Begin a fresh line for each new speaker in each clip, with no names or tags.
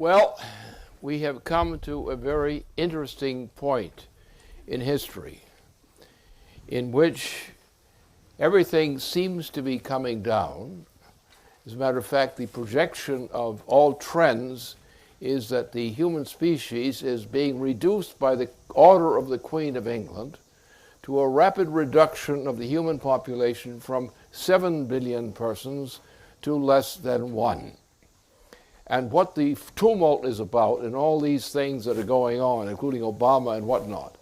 Well, we have come to a very interesting point in history in which everything seems to be coming down. As a matter of fact, the projection of all trends is that the human species is being reduced by the order of the Queen of England to a rapid reduction of the human population from 7 billion persons to less than 1. And what the tumult is about and all these things that are going on, including Obama and whatnot,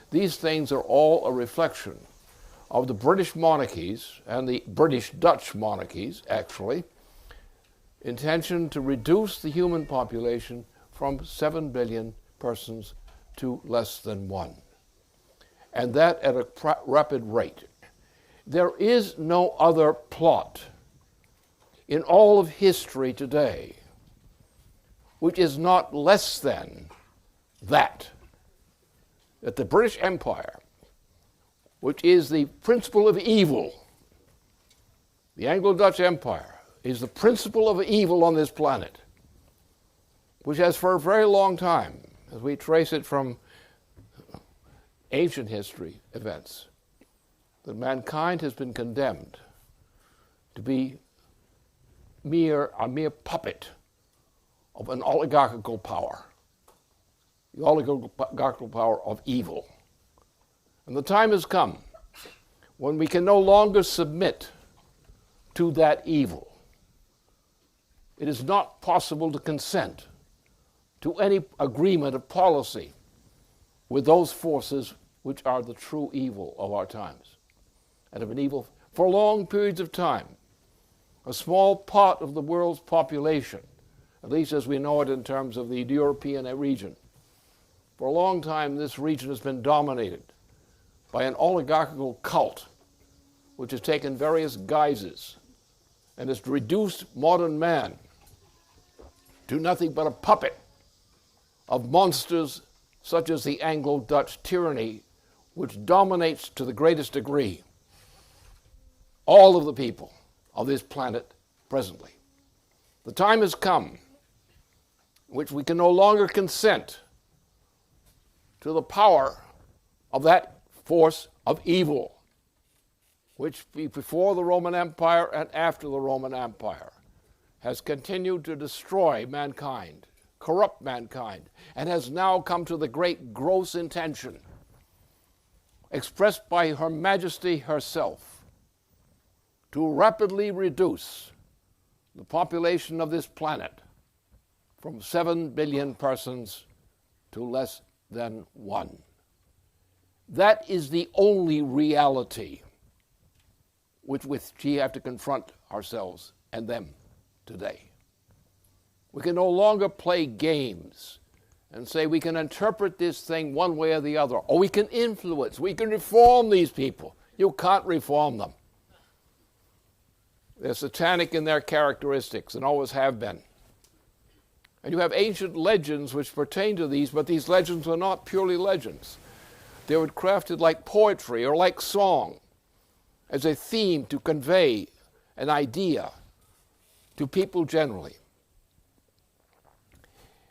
these things are all a reflection of the British monarchies and the British Dutch monarchies, actually, intention to reduce the human population from 7 billion persons to less than 1. And that at a rapid rate. There is no other plot in all of history today which is not less than that the British Empire, which is the principle of evil, the Anglo-Dutch Empire, is the principle of evil on this planet, which has for a very long time, as we trace it from ancient history events, that mankind has been condemned to be a mere puppet of an oligarchical power, the oligarchical power of evil. And the time has come when we can no longer submit to that evil. It is not possible to consent to any agreement of policy with those forces which are the true evil of our times and have been evil for long periods of time. A small part of the world's population, at least as we know it in terms of the European region, for a long time this region has been dominated by an oligarchical cult which has taken various guises and has reduced modern man to nothing but a puppet of monsters such as the Anglo-Dutch tyranny, which dominates to the greatest degree all of the people of this planet presently. The time has come in which we can no longer consent to the power of that force of evil, which before the Roman Empire and after the Roman Empire has continued to destroy mankind, corrupt mankind, and has now come to the great gross intention expressed by Her Majesty herself to rapidly reduce the population of this planet from 7 billion persons to less than 1. That is the only reality with which we have to confront ourselves and them today. We can no longer play games and say we can interpret this thing one way or the other, or we can influence, we can reform these people. You can't reform them. They're satanic in their characteristics and always have been. And you have ancient legends which pertain to these, but these legends are not purely legends. They were crafted like poetry or like song as a theme to convey an idea to people generally.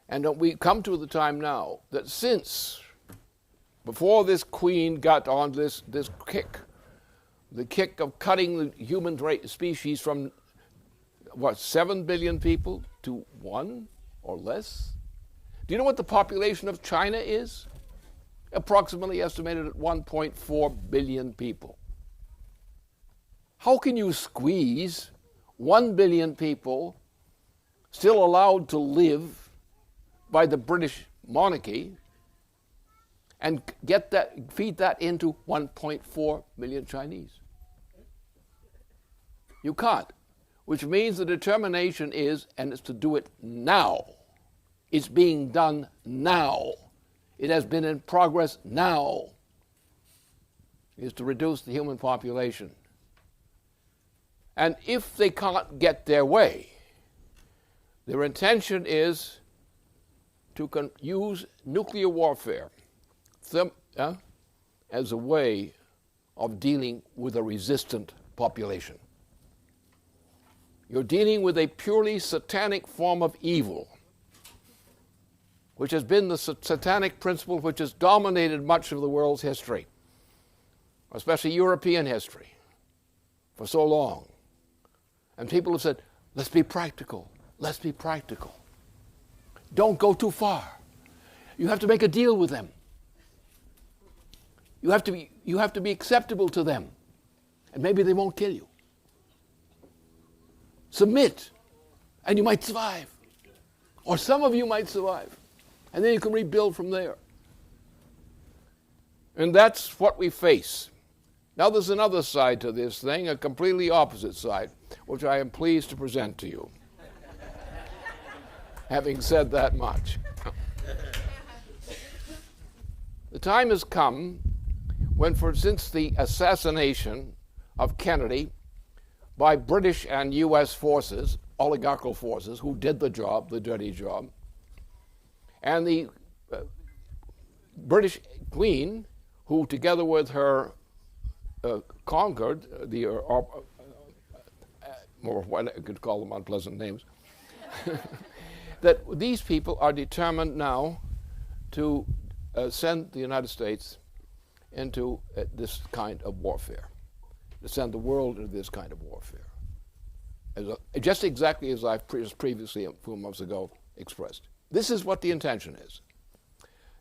And we come to the time now that since, before this queen got on this kick, the kick of cutting the human species from, 7 billion people to 1 or less? Do you know what the population of China is? Approximately estimated at 1.4 billion people. How can you squeeze 1 billion people still allowed to live by the British monarchy and feed that into 1.4 million Chinese? You can't, which means the determination is, and it's to do it now. It's being done now. It has been in progress now, is to reduce the human population. And if they can't get their way, their intention is to use nuclear warfare as a way of dealing with a resistant population. You're dealing with a purely satanic form of evil which has been the satanic principle which has dominated much of the world's history, especially European history, for so long. And people have said, let's be practical, let's be practical. Don't go too far. You have to make a deal with them. You have to be acceptable to them, and maybe they won't kill you. Submit, and you might survive. Or some of you might survive. And then you can rebuild from there. And that's what we face. Now there's another side to this thing, a completely opposite side, which I am pleased to present to you. Having said that much. The time has come when, since the assassination of Kennedy by British and U.S. forces, oligarchical forces, who did the job, the dirty job, and the British Queen, who together with her conquered the, or what I could call them unpleasant names, that these people are determined now to send the United States into this kind of warfare, to send the world into this kind of warfare, just exactly as I've previously, a few months ago, expressed. This is what the intention is.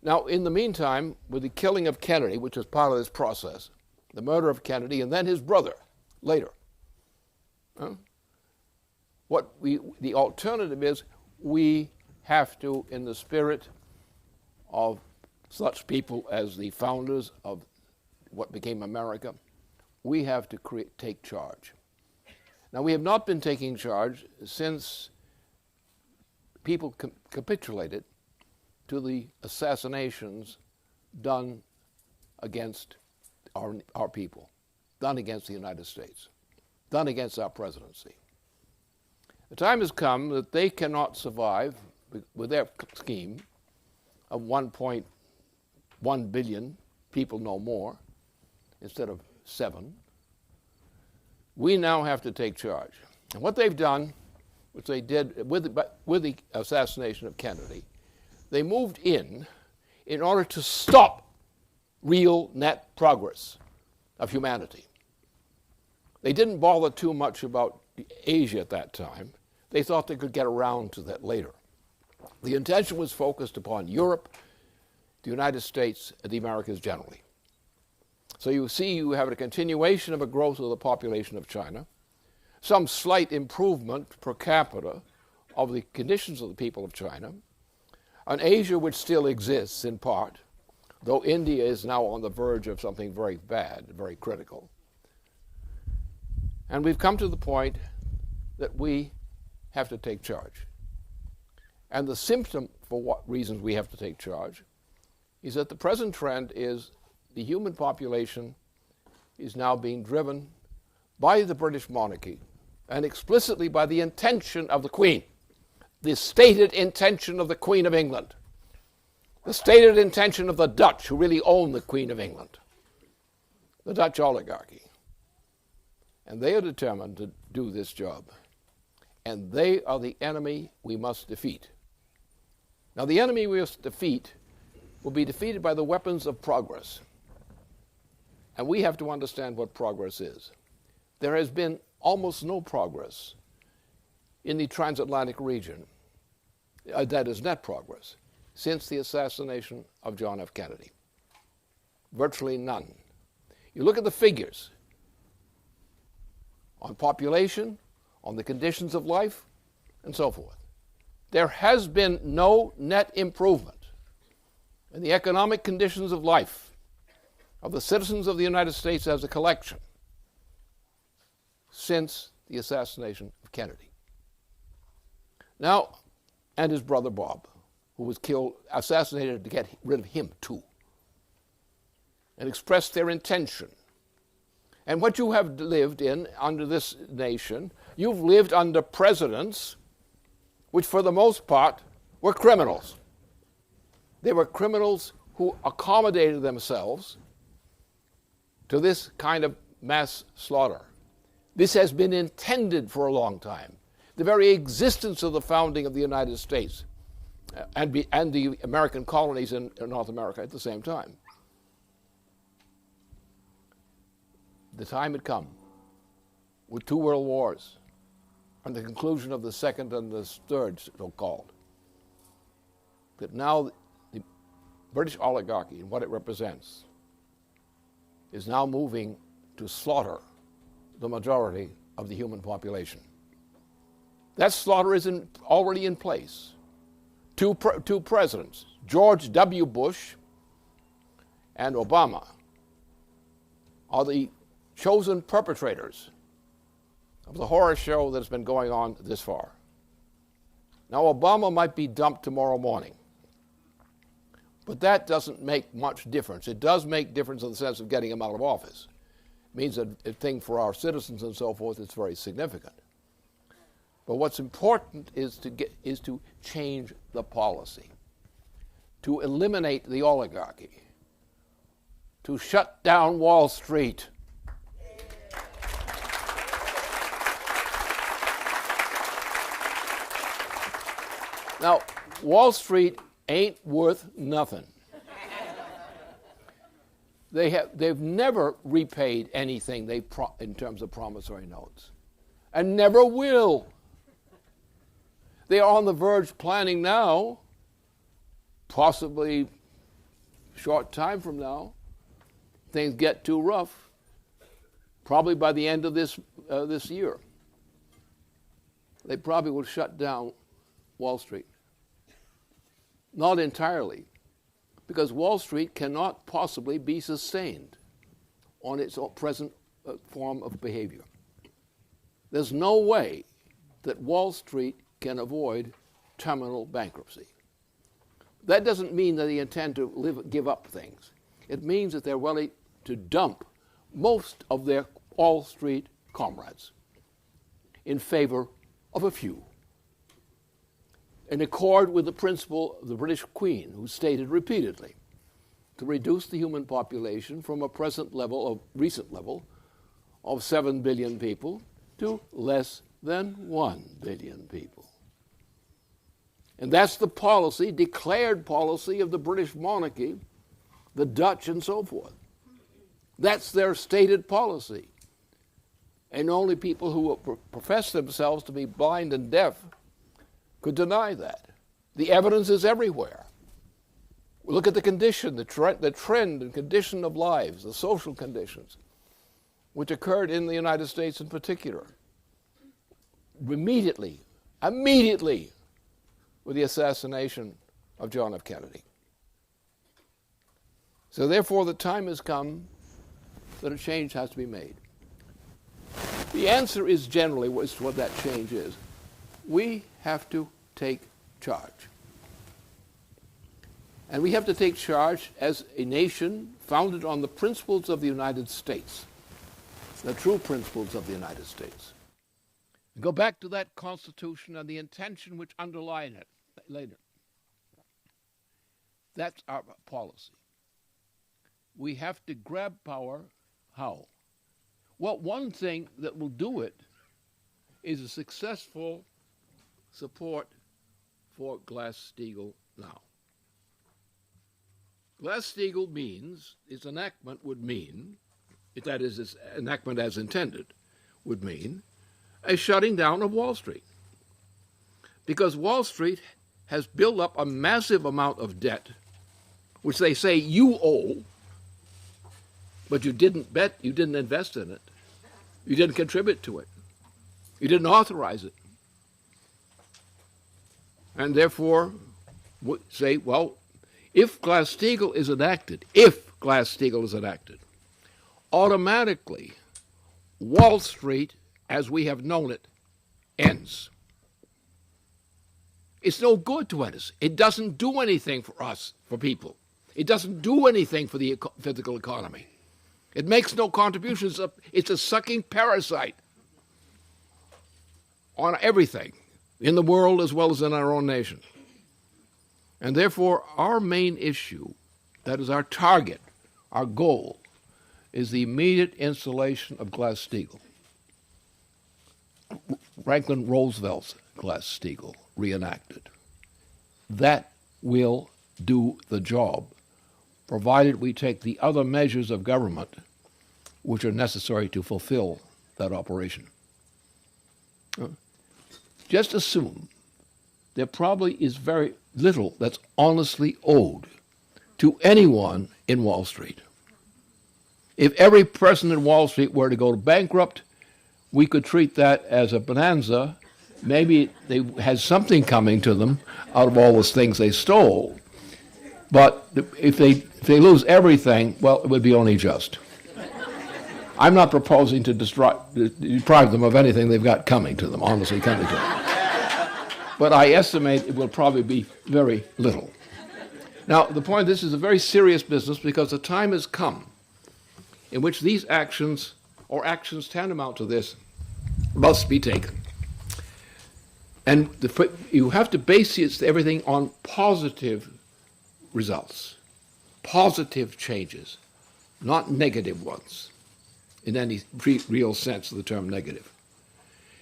Now, in the meantime, with the killing of Kennedy, which was part of this process, the murder of Kennedy, and then his brother later, the alternative is we have to, in the spirit of such people as the founders of what became America, we have to take charge. Now, we have not been taking charge since people capitulated to the assassinations done against our people, done against the United States, done against our presidency. The time has come that they cannot survive with their scheme of 1.1 billion people, no more, instead of 7. We now have to take charge. And what they've done, which they did with the assassination of Kennedy, they moved in order to stop real net progress of humanity. They didn't bother too much about Asia at that time. They thought they could get around to that later. The intention was focused upon Europe, the United States, and the Americas generally. So you see you have a continuation of a growth of the population of China, some slight improvement per capita of the conditions of the people of China, an Asia which still exists in part, though India is now on the verge of something very bad, very critical. And we've come to the point that we have to take charge. And the symptom for what reasons we have to take charge is that the present trend is the human population is now being driven by the British monarchy and explicitly by the intention of the Queen, the stated intention of the Queen of England, the stated intention of the Dutch, who really own the Queen of England, the Dutch oligarchy. And they are determined to do this job. And they are the enemy we must defeat. Now, the enemy we must defeat will be defeated by the weapons of progress. And we have to understand what progress is. There has been almost no progress in the transatlantic region, that is net progress, since the assassination of John F. Kennedy. Virtually none. You look at the figures on population, on the conditions of life, and so forth. There has been no net improvement in the economic conditions of life of the citizens of the United States as a collection since the assassination of Kennedy. Now, and his brother Bob, who was assassinated to get rid of him too, and expressed their intention. And what you have lived in under this nation, you've lived under presidents which for the most part were criminals. They were criminals who accommodated themselves to this kind of mass slaughter. This has been intended for a long time. The very existence of the founding of the United States and the American colonies in North America at the same time. The time had come, with 2 world wars, and the conclusion of the second and the third, so-called, that now the British oligarchy and what it represents is now moving to slaughter the majority of the human population. That slaughter is already in place. Two presidents, George W. Bush and Obama, are the chosen perpetrators of the horror show that's been going on this far. Now, Obama might be dumped tomorrow morning, but that doesn't make much difference. It does make difference in the sense of getting him out of office. It means a thing for our citizens and so forth. It's very significant. But what's important is to change the policy, to eliminate the oligarchy, to shut down Wall Street. Now, Wall Street ain't worth nothing. They've never repaid anything in terms of promissory notes, and never will. They are on the verge planning now, possibly short time from now, things get too rough, probably by the end of this year. They probably will shut down Wall Street. Not entirely, because Wall Street cannot possibly be sustained on its present form of behavior. There's no way that Wall Street can avoid terminal bankruptcy. That doesn't mean that they intend to give up things. It means that they're willing to dump most of their Wall Street comrades in favor of a few, in accord with the principle of the British Queen, who stated repeatedly to reduce the human population from a recent level of 7 billion people to less than 1 billion people. And that's the policy, declared policy of the British monarchy, the Dutch, and so forth. That's their stated policy. And only people who profess themselves to be blind and deaf could deny that. The evidence is everywhere. Look at the condition, the trend and condition of lives, the social conditions, which occurred in the United States in particular. Immediately, with the assassination of John F. Kennedy. So therefore, the time has come that a change has to be made. The answer is generally what that change is. We have to take charge. And we have to take charge as a nation founded on the principles of the United States, the true principles of the United States. Go back to that Constitution and the intention which underlied it later. That's our policy. We have to grab power. How? Well, one thing that will do it is a successful support for Glass-Steagall now. Glass-Steagall means, its enactment would mean, that is, its enactment as intended, would mean a shutting down of Wall Street. Because Wall Street has built up a massive amount of debt, which they say you owe, but you didn't invest in it. You didn't contribute to it. You didn't authorize it. And therefore, say, well, if Glass-Steagall is enacted, automatically Wall Street, as we have known it, ends. It's no good to us. It doesn't do anything for us, for people. It doesn't do anything for the physical economy. It makes no contributions. It's a sucking parasite on everything in the world as well as in our own nation. And therefore, our main issue, that is our target, our goal, is the immediate installation of Glass-Steagall. Franklin Roosevelt's Glass-Steagall reenacted. that will do the job, provided we take the other measures of government which are necessary to fulfill that operation. Just assume there probably is very little that's honestly owed to anyone in Wall Street. If every person in Wall Street were to go bankrupt, we could treat that as a bonanza. Maybe they had something coming to them out of all those things they stole. But if they lose everything, well, it would be only just. I'm not proposing to deprive them of anything they've got coming to them, honestly coming to them. But I estimate it will probably be very little. Now, the point, this is a very serious business because the time has come in which these actions, or actions tantamount to this, must be taken. And you have to base everything on positive results, positive changes, not negative ones, in any real sense of the term negative.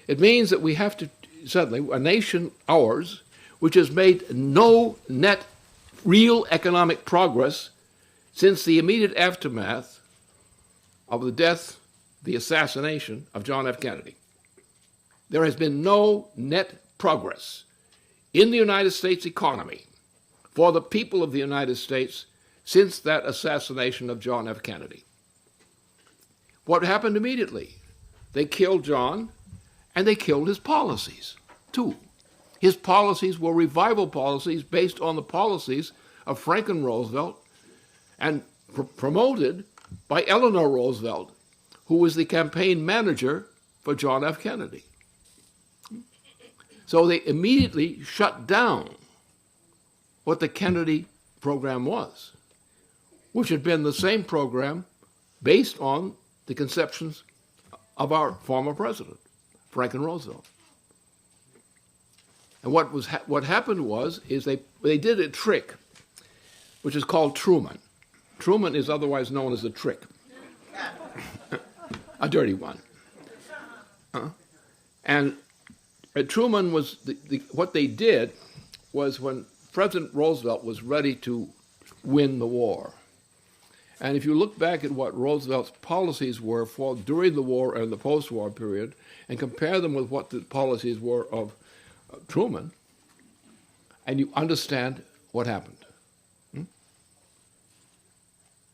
It means that we have to, suddenly, a nation, ours, which has made no net real economic progress since the immediate aftermath of the death, the assassination of John F. Kennedy. There has been no net progress in the United States economy for the people of the United States since that assassination of John F. Kennedy. What happened immediately? They killed John, and they killed his policies, too. His policies were revival policies based on the policies of Franklin Roosevelt and promoted by Eleanor Roosevelt, who was the campaign manager for John F. Kennedy. So they immediately shut down what the Kennedy program was, which had been the same program based on the conceptions of our former president, Franklin Roosevelt. And what happened was they did a trick, which is called Truman. Truman is otherwise known as a trick, a dirty one. And Truman was what they did was when President Roosevelt was ready to win the war. And if you look back at what Roosevelt's policies were for during the war and the post-war period, and compare them with what the policies were of Truman, and you understand what happened.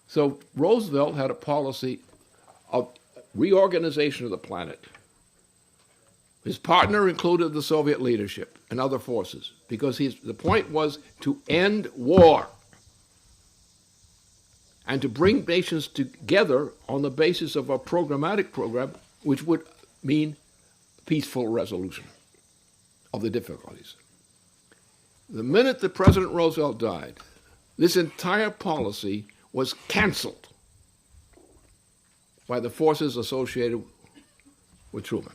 So Roosevelt had a policy of reorganization of the planet. His partner included the Soviet leadership and other forces, because the point was to end war and to bring nations together on the basis of a programmatic program which would mean peaceful resolution of the difficulties. The minute that President Roosevelt died, this entire policy was canceled by the forces associated with Truman,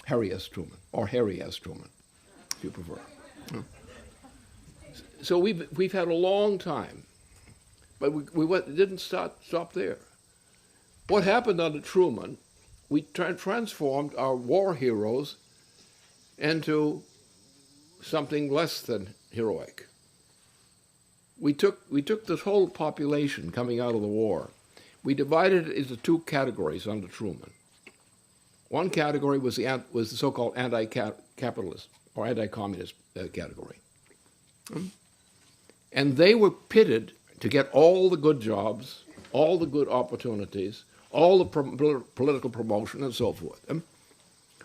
Harry S. Truman, or Harry S. Truman, if you prefer. So we've had a long time, but we didn't stop there. What happened under Truman, we transformed our war heroes into something less than heroic. We took this whole population coming out of the war. We divided it into two categories under Truman. One category was the so-called anti-capitalist or anti-communist category. And they were pitted to get all the good jobs, all the good opportunities, all the political promotion, and so forth.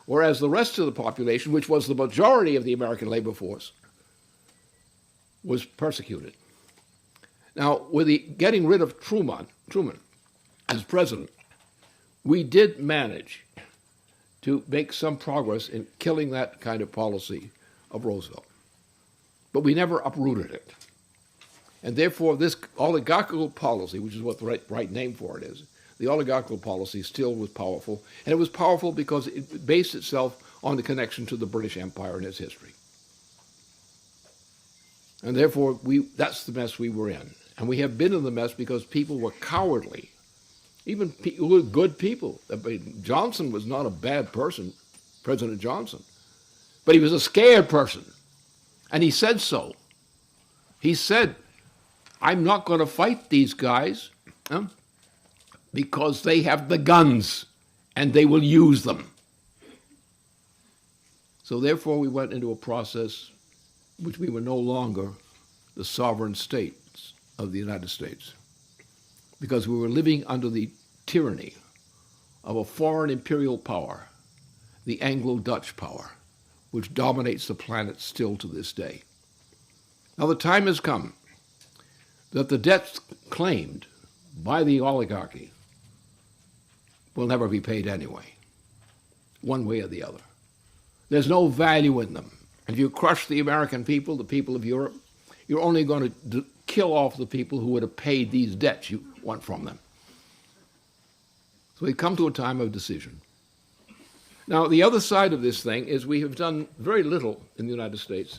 Whereas the rest of the population, which was the majority of the American labor force, was persecuted. Now, with the getting rid of Truman as president, we did manage to make some progress in killing that kind of policy of Roosevelt. But we never uprooted it. And therefore, this oligarchical policy, which is what the right name for it is, the oligarchical policy still was powerful. And it was powerful because it based itself on the connection to the British Empire and its history. And therefore, that's the mess we were in. And we have been in the mess because people were cowardly. Even people who were good people. Johnson was not a bad person, President Johnson. But he was a scared person. And he said so He said, I'm not going to fight these guys because they have the guns and they will use them. So therefore we went into a process which we were no longer the sovereign states of the United States, because we were living under the tyranny of a foreign imperial power, the Anglo-Dutch power, which dominates the planet still to this day. Now the time has come that the debts claimed by the oligarchy will never be paid anyway, one way or the other. There's no value in them. If you crush the American people, the people of Europe, you're only going to kill off the people who would have paid these debts you want from them. So we come to a time of decision. Now, the other side of this thing is we have done very little in the United States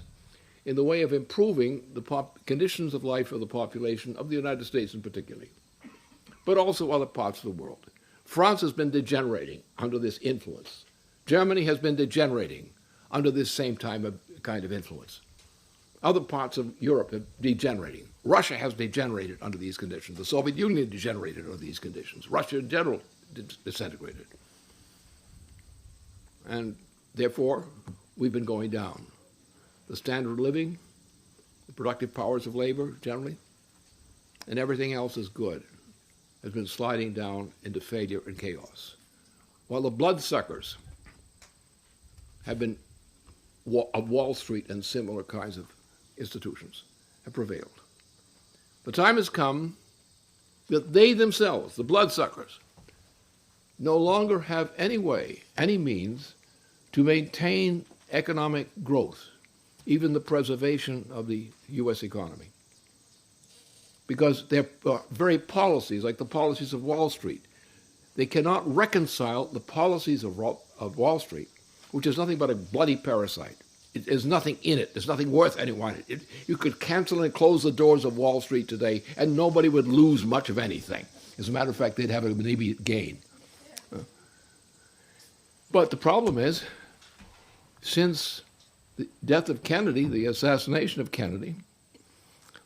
in the way of improving the conditions of life of the population of the United States in particular, but also other parts of the world. France has been degenerating under this influence. Germany has been degenerating under this same kind of influence. Other parts of Europe are degenerating. Russia has degenerated under these conditions. The Soviet Union degenerated under these conditions. Russia in general disintegrated. And therefore, we've been going down. The standard of living, the productive powers of labor generally, and everything else is good, has been sliding down into failure and chaos. While the bloodsuckers have been of Wall Street and similar kinds of institutions have prevailed. The time has come that they themselves, the bloodsuckers, no longer have any way, any means to maintain economic growth, even the preservation of the U.S. economy. Because their very policies, like the policies of Wall Street, they cannot reconcile the policies of Wall Street, which is nothing but a bloody parasite. There's nothing in it. There's nothing worth anyone. You could cancel and close the doors of Wall Street today, and nobody would lose much of anything. As a matter of fact, they'd have an immediate gain. But the problem is, since the death of Kennedy, the assassination of Kennedy,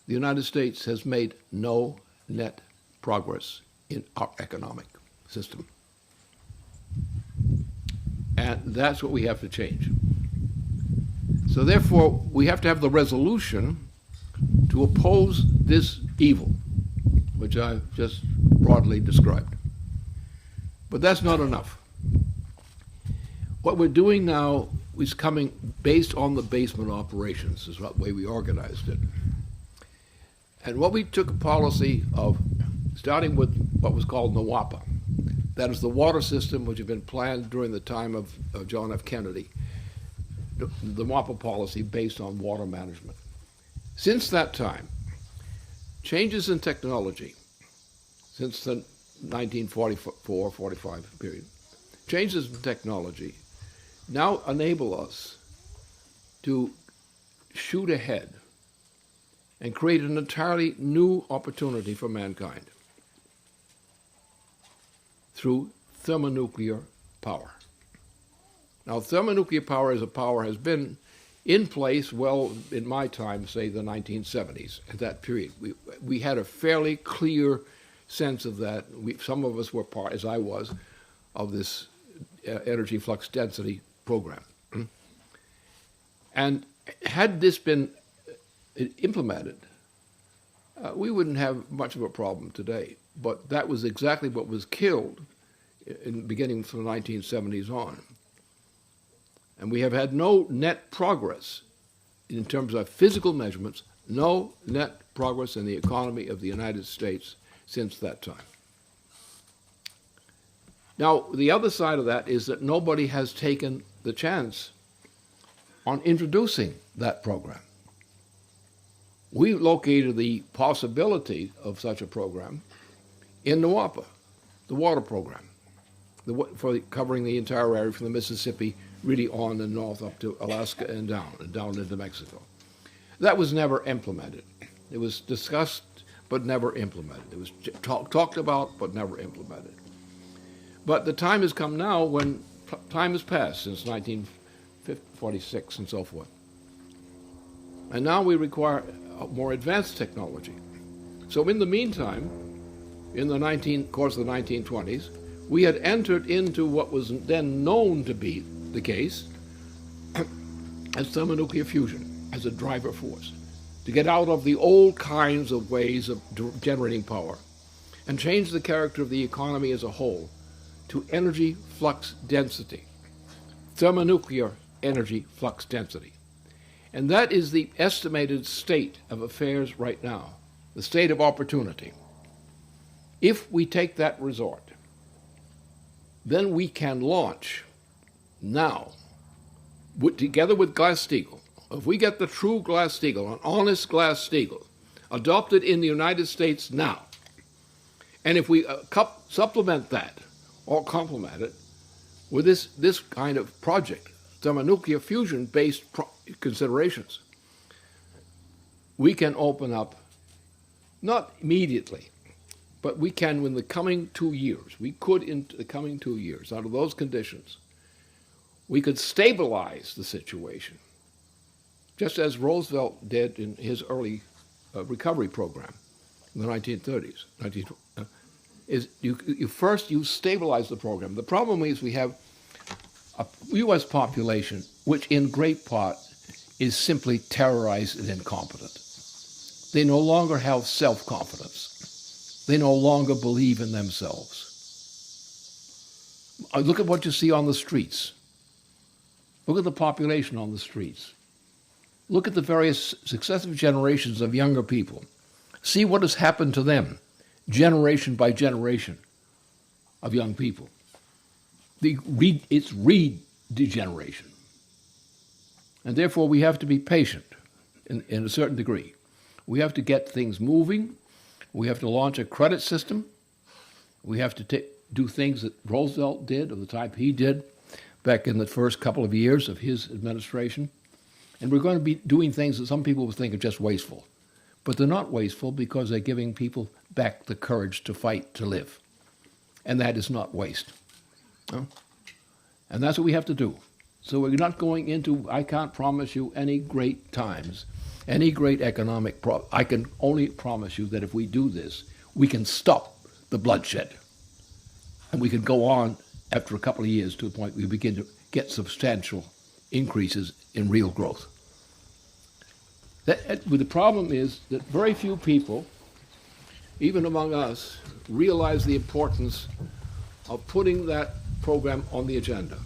the United States has made no net progress in our economic system. And that's what we have to change. So therefore, we have to have the resolution to oppose this evil, which I've just broadly described. But that's not enough. What we're doing now is coming based on the basement operations, is the way we organized it. And what we took a policy of starting with what was called NWAPA. That is the water system which had been planned during the time of John F. Kennedy, the NWAPA policy based on water management. Since that time, changes in technology, since the 1944-45 period, changes in technology now enable us to shoot ahead and create an entirely new opportunity for mankind through thermonuclear power. Now, thermonuclear power as a power has been in place, well, in my time, say the 1970s, at that period. We had a fairly clear sense of that. Some of us were part, as I was, of this energy flux density program. And had this been implemented, we wouldn't have much of a problem today. But that was exactly what was killed beginning from the 1970s on. And we have had no net progress in terms of physical measurements, no net progress in the economy of the United States since that time. Now, the other side of that is that nobody has taken the chance on introducing that program. We located the possibility of such a program in NWAPA, the water program, for covering the entire area from the Mississippi really on and north up to Alaska and down into Mexico. That was never implemented. It was discussed but never implemented. It was talked about but never implemented. But the time has come now when time has passed since 1946 and so forth. And now we require more advanced technology. So in the meantime, in the course of the 1920s, we had entered into what was then known to be the case as thermonuclear fusion as a driver force, to get out of the old kinds of ways of generating power and change the character of the economy as a whole to energy flux density, thermonuclear energy flux density. And that is the estimated state of affairs right now, the state of opportunity. If we take that resort, then we can launch now, together with Glass-Steagall. If we get the true Glass-Steagall, an honest Glass-Steagall, adopted in the United States now, and if we supplement that or complement it with this kind of project, thermonuclear fusion-based considerations, we can open up, not immediately, but we can in the coming 2 years, we could in the coming 2 years, under those conditions, we could stabilize the situation, just as Roosevelt did in his early recovery program in the 1930s. You stabilize the program. The problem is we have a U.S. population which in great part is simply terrorized and incompetent. They no longer have self-confidence. They no longer believe in themselves. Look at what you see on the streets. Look at the population on the streets. Look at the various successive generations of younger people. See what has happened to them, generation by generation of young people. It's regeneration. And therefore we have to be patient in a certain degree. We have to get things moving. We have to launch a credit system. We have to do things that Roosevelt did, of the type he did back in the first couple of years of his administration. And we're going to be doing things that some people would think are just wasteful. But they're not wasteful because they're giving people back the courage to fight, to live. And that is not waste. No? And that's what we have to do. So we're not going into, I can't promise you any great times, any great economic I can only promise you that if we do this, we can stop the bloodshed. And we can go on after a couple of years to the point we begin to get substantial increases in real growth. The problem is that very few people, even among us, realize the importance of putting that program on the agenda.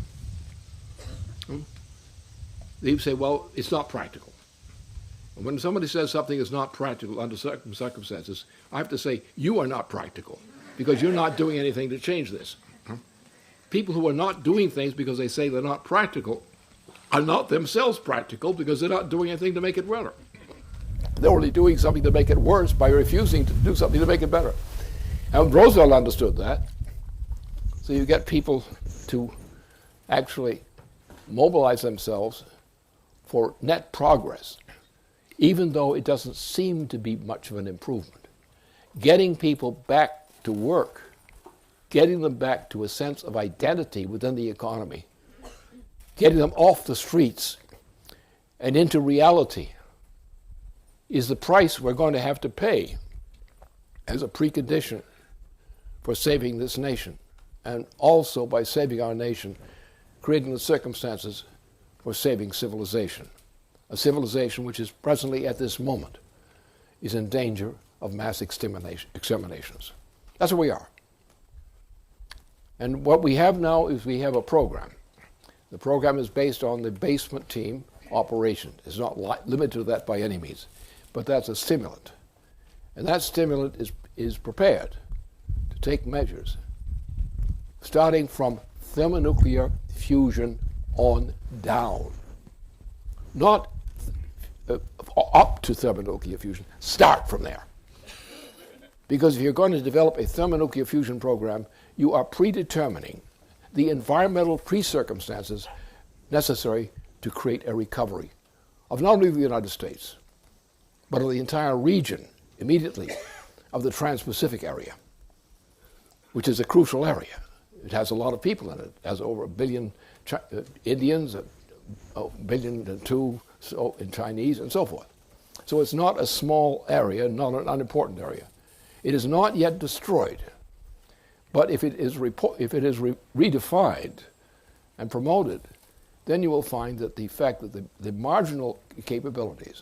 They say, well, it's not practical. And when somebody says something is not practical under certain circumstances, I have to say, you are not practical, because you're not doing anything to change this. People who are not doing things because they say they're not practical are not themselves practical because they're not doing anything to make it better. They're only doing something to make it worse by refusing to do something to make it better. And Roosevelt understood that. So you get people to actually mobilize themselves for net progress, even though it doesn't seem to be much of an improvement. Getting people back to work, getting them back to a sense of identity within the economy, getting them off the streets and into reality is the price we're going to have to pay as a precondition for saving this nation, and also by saving our nation, creating the circumstances for saving civilization, a civilization which is presently at this moment is in danger of mass exterminations. That's where we are. And what we have now is we have a program. The program is based on the basement team operation. It's not limited to that by any means, but that's a stimulant. And that stimulant is prepared to take measures starting from thermonuclear fusion on down. Not up to thermonuclear fusion. Start from there. Because if you're going to develop a thermonuclear fusion program, you are predetermining the environmental pre-circumstances necessary to create a recovery of not only the United States, but of the entire region immediately of the Trans-Pacific area, which is a crucial area. It has a lot of people in it. It has over 1 billion Indians, billion to 2 so in Chinese and so forth. So it's not a small area, not an unimportant area. It is not yet destroyed, but if it is redefined and promoted, then you will find that the fact that the marginal capabilities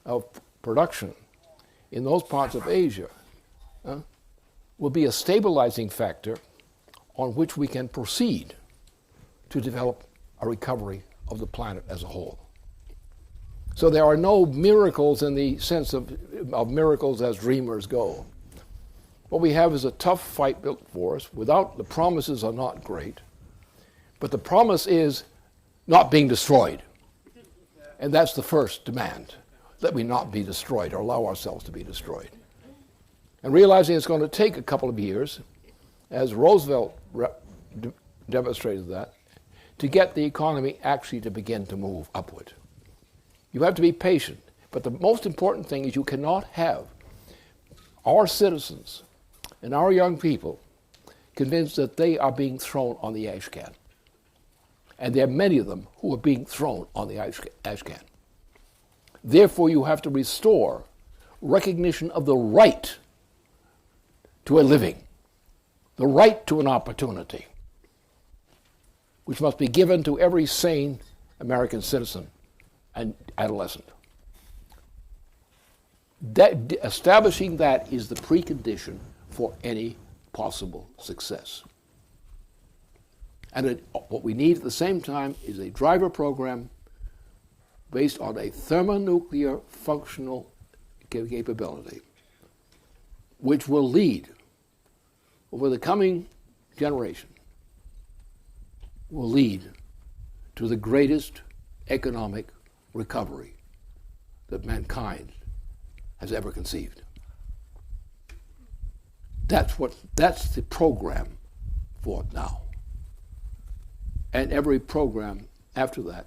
of production in those parts of Asia will be a stabilizing factor on which we can proceed to develop a recovery of the planet as a whole. So there are no miracles in the sense of miracles as dreamers go. What we have is a tough fight built for us. The promises are not great, but the promise is not being destroyed. And that's the first demand, that we not be destroyed or allow ourselves to be destroyed. And realizing it's going to take a couple of years, as Roosevelt demonstrated that, to get the economy actually to begin to move upward. You have to be patient, but the most important thing is you cannot have our citizens and our young people convinced that they are being thrown on the ash can. And there are many of them who are being thrown on the ash can. Therefore, you have to restore recognition of the right to a living, the right to an opportunity, which must be given to every sane American citizen and adolescent. Establishing that is the precondition for any possible success. And what we need at the same time is a driver program based on a thermonuclear functional capability, which will lead over the coming generation, will lead to the greatest economic recovery that mankind has ever conceived. That's the program for now. And every program after that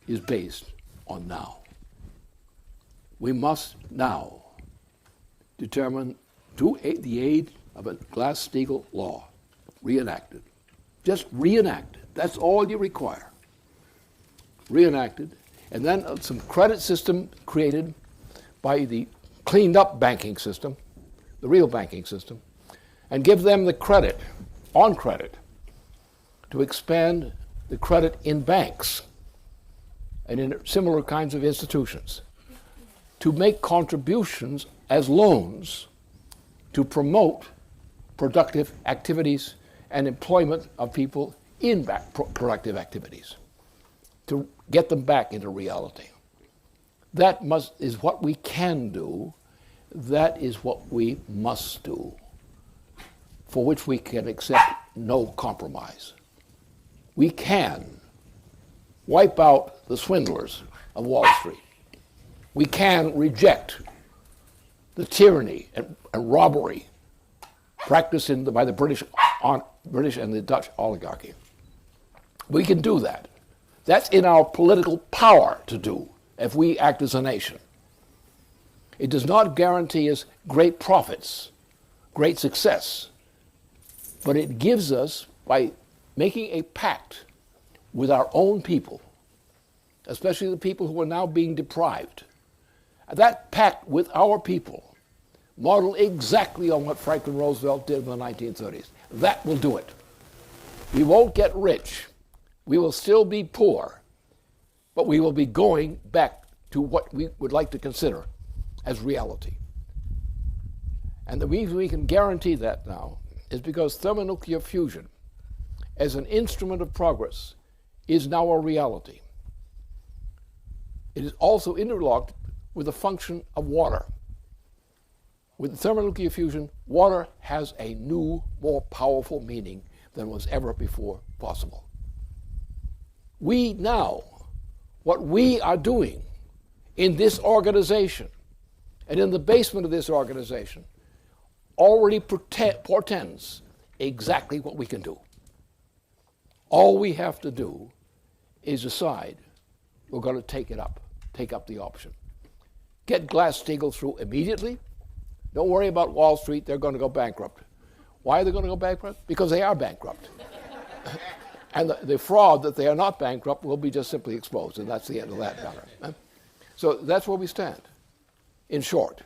is based on now. We must now determine, through the aid of a Glass-Steagall law, reenacted. Just reenacted. That's all you require. Reenacted. And then some credit system created by the cleaned up banking system, the real banking system, and give them the credit, on credit, to expand the credit in banks and in similar kinds of institutions, to make contributions as loans to promote productive activities and employment of people in productive activities, to get them back into reality. That is what we can do. That is what we must do, for which we can accept no compromise. We can wipe out the swindlers of Wall Street. We can reject the tyranny and robbery practiced by the British and the Dutch oligarchy. We can do that. That's in our political power to do if we act as a nation. It does not guarantee us great profits, great success, but it gives us, by making a pact with our own people, especially the people who are now being deprived, that pact with our people, modeled exactly on what Franklin Roosevelt did in the 1930s, that will do it. We won't get rich. We will still be poor, but we will be going back to what we would like to consider as reality. And the reason we can guarantee that now is because thermonuclear fusion, as an instrument of progress, is now a reality. It is also interlocked with the function of water. With thermonuclear fusion, water has a new, more powerful meaning than was ever before possible. We now, what we are doing in this organization and in the basement of this organization already portends exactly what we can do. All we have to do is decide we're going to take up the option. Get Glass-Steagall through immediately. Don't worry about Wall Street, they're going to go bankrupt. Why are they going to go bankrupt? Because they are bankrupt. And the fraud that they are not bankrupt will be just simply exposed, and that's the end of that matter. So that's where we stand, in short.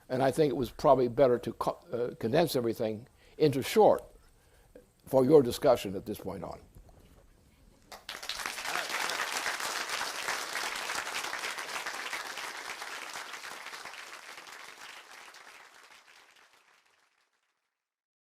And I think it was probably better to condense everything into short for your discussion at this point on.